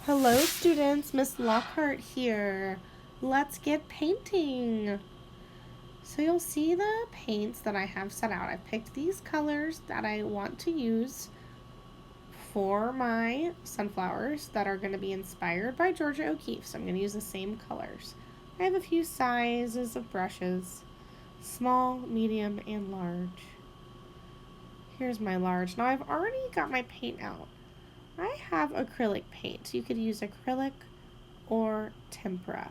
Hello students, Miss Lockhart here. Let's get painting. So you'll see the paints that I have set out. I picked these colors that I want to use for my sunflowers that are going to be inspired by Georgia O'Keeffe. So I'm going to use the same colors. I have a few sizes of brushes, small, medium, and large. Here's my large. Now I've already got my paint out. I have acrylic paint. You could use acrylic or tempera.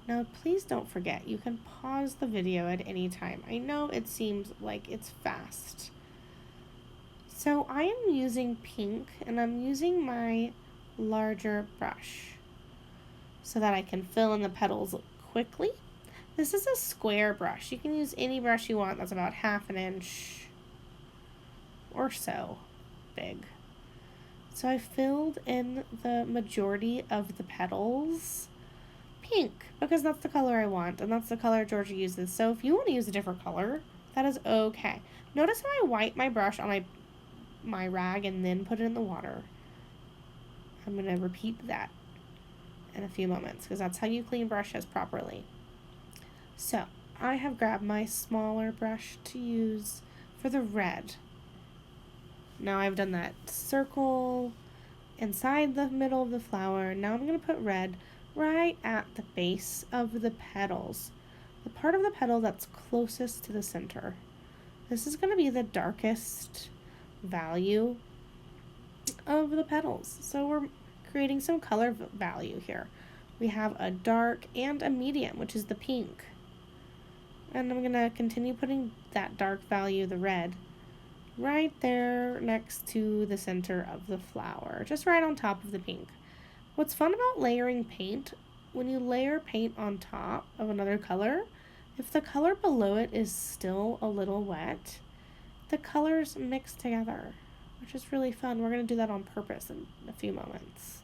Now, please don't forget, you can pause the video at any time. I know it seems like it's fast. So I am using pink and I'm using my larger brush so that I can fill in the petals quickly. This is a square brush. You can use any brush you want that's about 1/2 inch or so big. So I filled in the majority of the petals pink because that's the color I want and that's the color Georgia uses. So if you want to use a different color, that is okay. Notice how I wipe my brush on my rag and then put it in the water. I'm going to repeat that in a few moments because that's how you clean brushes properly. So I have grabbed my smaller brush to use for the red. Now I've done that circle inside the middle of the flower. Now I'm going to put red right at the base of the petals, the part of the petal that's closest to the center. This is going to be the darkest value of the petals. So we're creating some color value here. We have a dark and a medium, which is the pink. And I'm going to continue putting that dark value, the red, right there next to the center of the flower, just right on top of the pink. What's fun about layering paint, when you layer paint on top of another color, if the color below it is still a little wet, the colors mix together, which is really fun. We're going to do that on purpose in a few moments.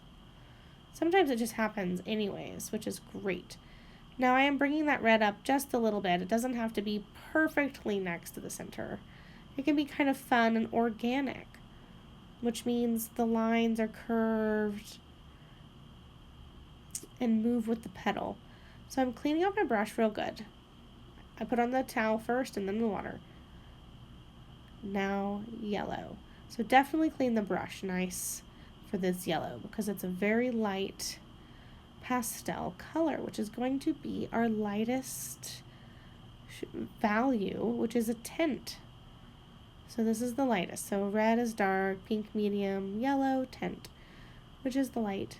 Sometimes it just happens anyways, which is great. Now I am bringing that red up just a little bit. It doesn't have to be perfectly next to the center. It can be kind of fun and organic, which means the lines are curved and move with the petal. So I'm cleaning up my brush real good. I put on the towel first and then the water. Now yellow. So definitely clean the brush nice for this yellow because it's a very light pastel color, which is going to be our lightest value, which is a tint. So this is the lightest. So red is dark, pink medium, yellow tint, which is the light.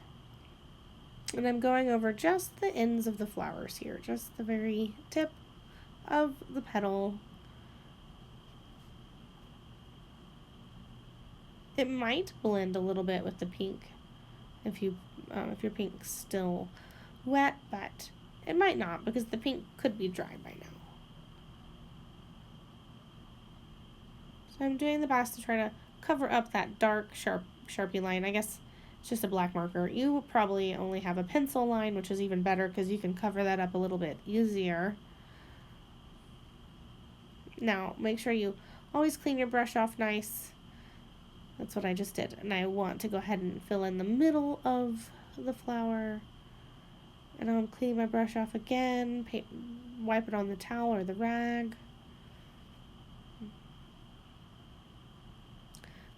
And I'm going over just the ends of the flowers here, just the very tip of the petal. It might blend a little bit with the pink if your pink's still wet, but it might not because the pink could be dry by now. So I'm doing the best to try to cover up that dark Sharpie line. I guess it's just a black marker. You probably only have a pencil line, which is even better because you can cover that up a little bit easier. Now, make sure you always clean your brush off nice. That's what I just did. And I want to go ahead and fill in the middle of the flower. And I'm cleaning my brush off again. Wipe it on the towel or the rag.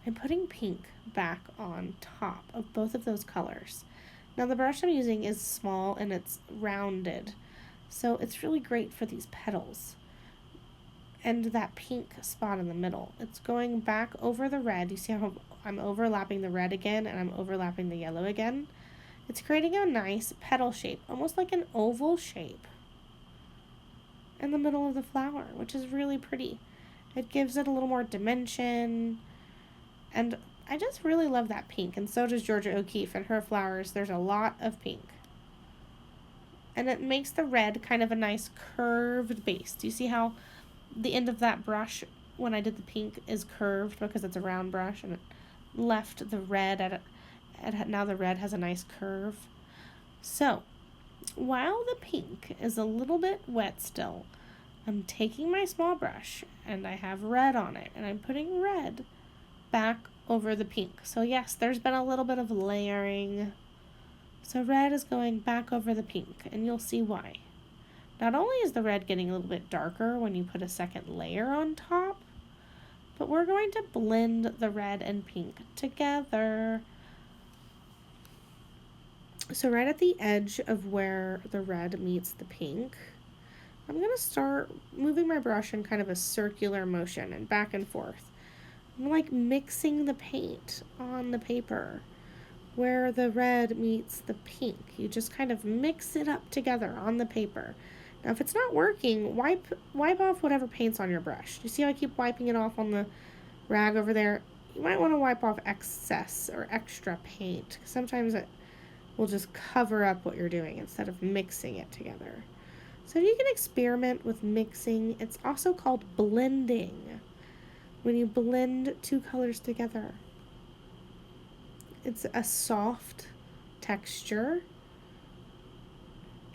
I'm putting pink back on top of both of those colors. Now the brush I'm using is small and it's rounded, so it's really great for these petals. And that pink spot in the middle, it's going back over the red. You see how I'm overlapping the red again and I'm overlapping the yellow again? It's creating a nice petal shape, almost like an oval shape in the middle of the flower, which is really pretty. It gives it a little more dimension. And I just really love that pink, and so does Georgia O'Keeffe and her flowers. There's a lot of pink. And it makes the red kind of a nice curved base. Do you see how the end of that brush, when I did the pink, is curved because it's a round brush, and it left the red now the red has a nice curve. So, while the pink is a little bit wet still, I'm taking my small brush, and I have red on it, and I'm putting red back over the pink. So yes, there's been a little bit of layering. So red is going back over the pink, and you'll see why. Not only is the red getting a little bit darker when you put a second layer on top, but we're going to blend the red and pink together. So right at the edge of where the red meets the pink, I'm going to start moving my brush in kind of a circular motion and back and forth. I'm like mixing the paint on the paper where the red meets the pink. You just kind of mix it up together on the paper. Now if it's not working, wipe off whatever paint's on your brush. You see how I keep wiping it off on the rag over there? You might want to wipe off excess or extra paint. Sometimes it will just cover up what you're doing instead of mixing it together. So you can experiment with mixing. It's also called blending. When you blend two colors together, it's a soft texture,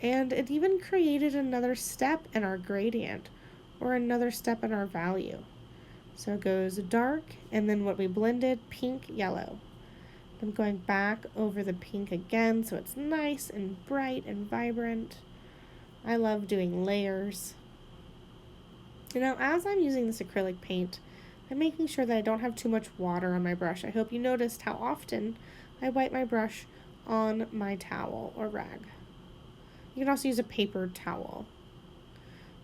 and it even created another step in our gradient or another step in our value. So it goes dark, and then what we blended, pink, yellow. I'm going back over the pink again so it's nice and bright and vibrant. I love doing layers. You know, as I'm using this acrylic paint, I'm making sure that I don't have too much water on my brush. I hope you noticed how often I wipe my brush on my towel or rag. You can also use a paper towel.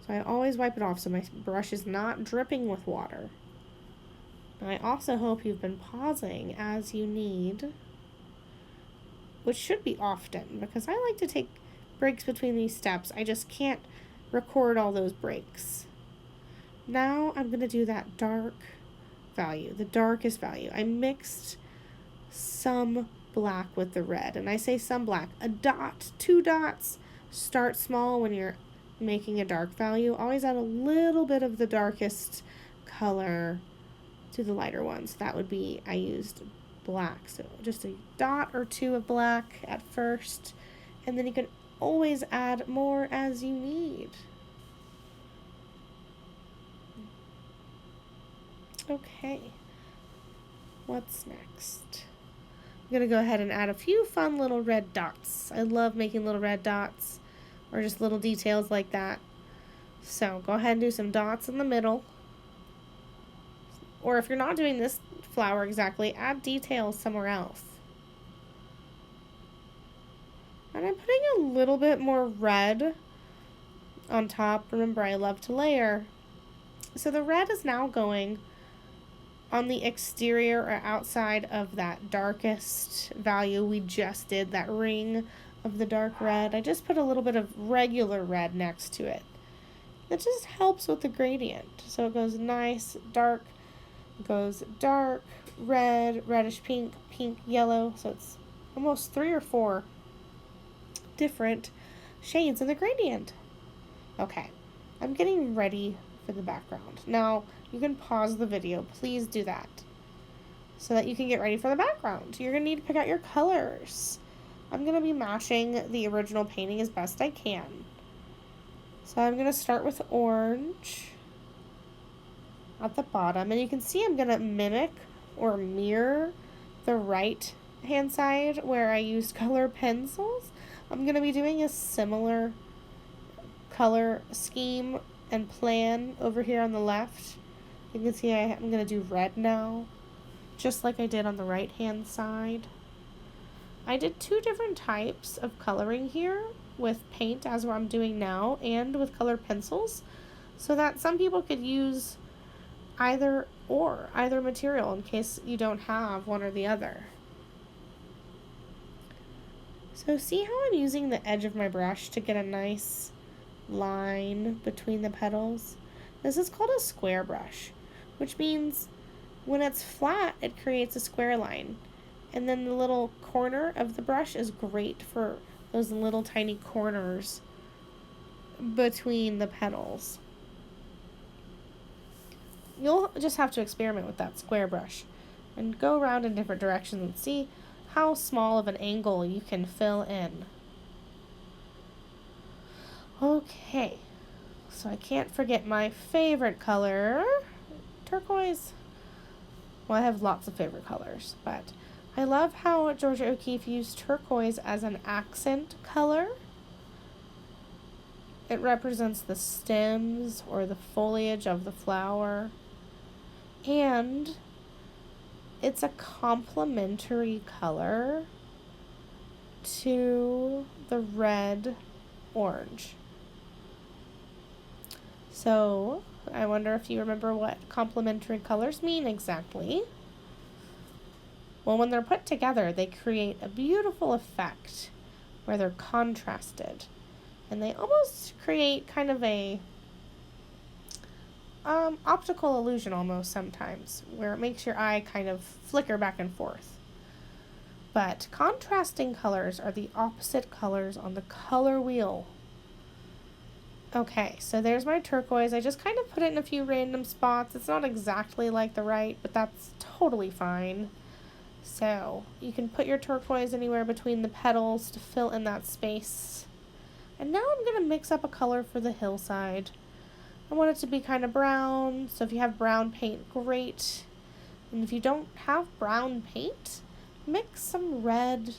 So I always wipe it off so my brush is not dripping with water. And I also hope you've been pausing as you need, which should be often, because I like to take breaks between these steps. I just can't record all those breaks. Now I'm going to do that dark value, the darkest value. I mixed some black with the red, and I say some black, a dot, 2 dots. Start small when you're making a dark value. Always add a little bit of the darkest color to the lighter ones. That would be, I used black, so just a dot or 2 of black at first, and then you can always add more as you need. Okay, what's next? I'm going to go ahead and add a few fun little red dots. I love making little red dots or just little details like that. So go ahead and do some dots in the middle. Or if you're not doing this flower exactly, add details somewhere else. And I'm putting a little bit more red on top. Remember, I love to layer. So the red is now going on the exterior or outside of that darkest value we just did, that ring of the dark red. I just put a little bit of regular red next to it. That just helps with the gradient. So it goes nice, dark, goes dark, red, reddish pink, pink, yellow. So it's almost 3 or 4 different shades in the gradient. Okay, I'm getting ready for the background. Now, you can pause the video. Please do that so that you can get ready for the background. You're going to need to pick out your colors. I'm going to be matching the original painting as best I can. So I'm going to start with orange at the bottom. And you can see I'm going to mimic or mirror the right hand side where I used color pencils. I'm going to be doing a similar color scheme and plan over here on the left. You can see I'm going to do red now, just like I did on the right hand side. I did 2 different types of coloring here with paint as what I'm doing now and with color pencils, so that some people could use either material in case you don't have one or the other. So see how I'm using the edge of my brush to get a nice line between the petals? This is called a square brush, which means when it's flat, it creates a square line. And then the little corner of the brush is great for those little tiny corners between the petals. You'll just have to experiment with that square brush and go around in different directions and see how small of an angle you can fill in. Okay, so I can't forget my favorite color, turquoise. Well, I have lots of favorite colors, but I love how Georgia O'Keeffe used turquoise as an accent color. It represents the stems or the foliage of the flower. And it's a complementary color to the red orange. So I wonder if you remember what complementary colors mean exactly. Well, when they're put together, they create a beautiful effect where they're contrasted. And they almost create kind of a optical illusion almost sometimes, where it makes your eye kind of flicker back and forth. But contrasting colors are the opposite colors on the color wheel. Okay, so there's my turquoise. I just kind of put it in a few random spots. It's not exactly like the right, but that's totally fine. So you can put your turquoise anywhere between the petals to fill in that space. And now I'm going to mix up a color for the hillside. I want it to be kind of brown, so if you have brown paint, great. And if you don't have brown paint, mix some red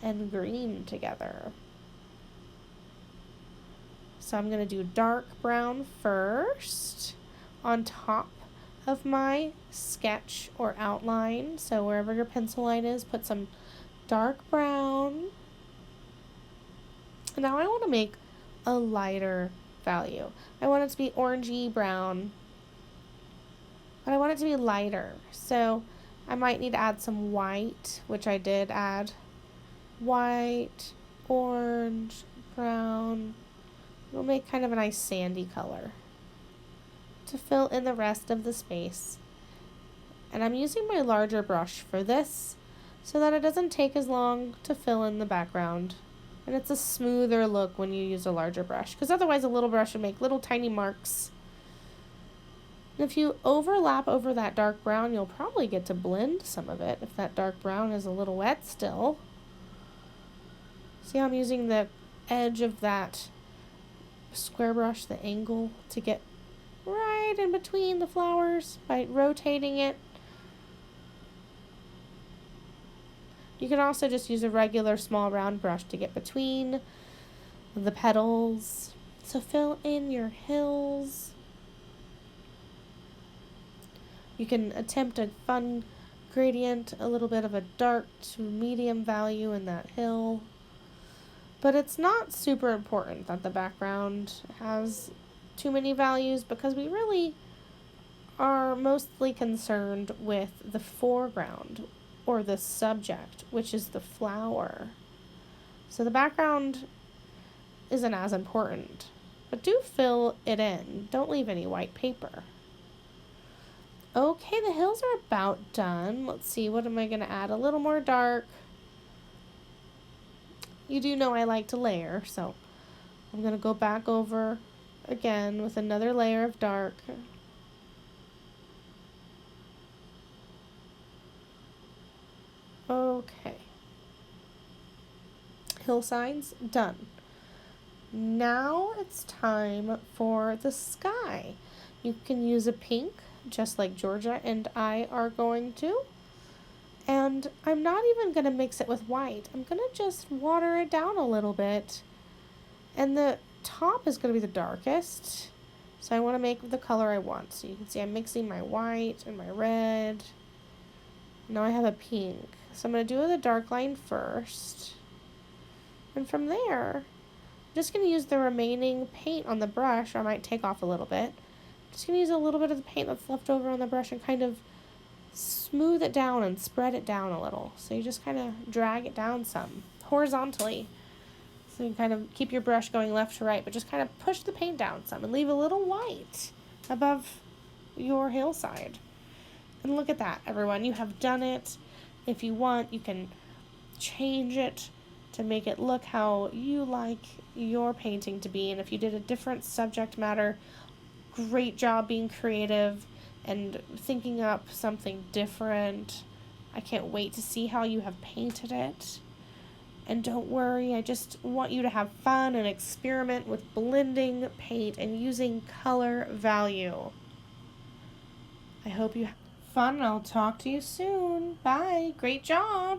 and green together. So I'm going to do dark brown first on top of my sketch or outline. So wherever your pencil line is, put some dark brown. And now I want to make a lighter value. I want it to be orangey brown, but I want it to be lighter. So I might need to add some white, which I did add. White, orange, brown. It'll make kind of a nice sandy color to fill in the rest of the space. And I'm using my larger brush for this so that it doesn't take as long to fill in the background. And it's a smoother look when you use a larger brush, because otherwise a little brush would make little tiny marks. And if you overlap over that dark brown, you'll probably get to blend some of it if that dark brown is a little wet still. See how I'm using the edge of that square brush, the angle, to get right in between the flowers by rotating it. You can also just use a regular small round brush to get between the petals. So fill in your hills. You can attempt a fun gradient, a little bit of a dark to medium value in that hill. But it's not super important that the background has too many values, because we really are mostly concerned with the foreground or the subject, which is the flower. So the background isn't as important, but do fill it in. Don't leave any white paper. Okay, the hills are about done. Let's see, what am I going to add? A little more dark. You do know I like to layer, so I'm going to go back over again with another layer of dark. Okay. Hillsides done. Now it's time for the sky. You can use a pink, just like Georgia and I are going to. And I'm not even going to mix it with white. I'm going to just water it down a little bit. And the top is going to be the darkest. So I want to make the color I want. So you can see I'm mixing my white and my red. Now I have a pink. So I'm going to do the dark line first. And from there, I'm just going to use the remaining paint on the brush. Or I might take off a little bit. Just going to use a little bit of the paint that's left over on the brush and kind of smooth it down and spread it down a little. So you just kind of drag it down some horizontally. So you kind of keep your brush going left to right, but just kind of push the paint down some and leave a little white above your hillside. And look at that, everyone. You have done it. If you want, you can change it to make it look how you like your painting to be. And if you did a different subject matter, great job being creative and thinking up something different. I can't wait to see how you have painted it. And don't worry, I just want you to have fun and experiment with blending paint and using color value. I hope you fun. I'll talk to you soon. Bye. Great job.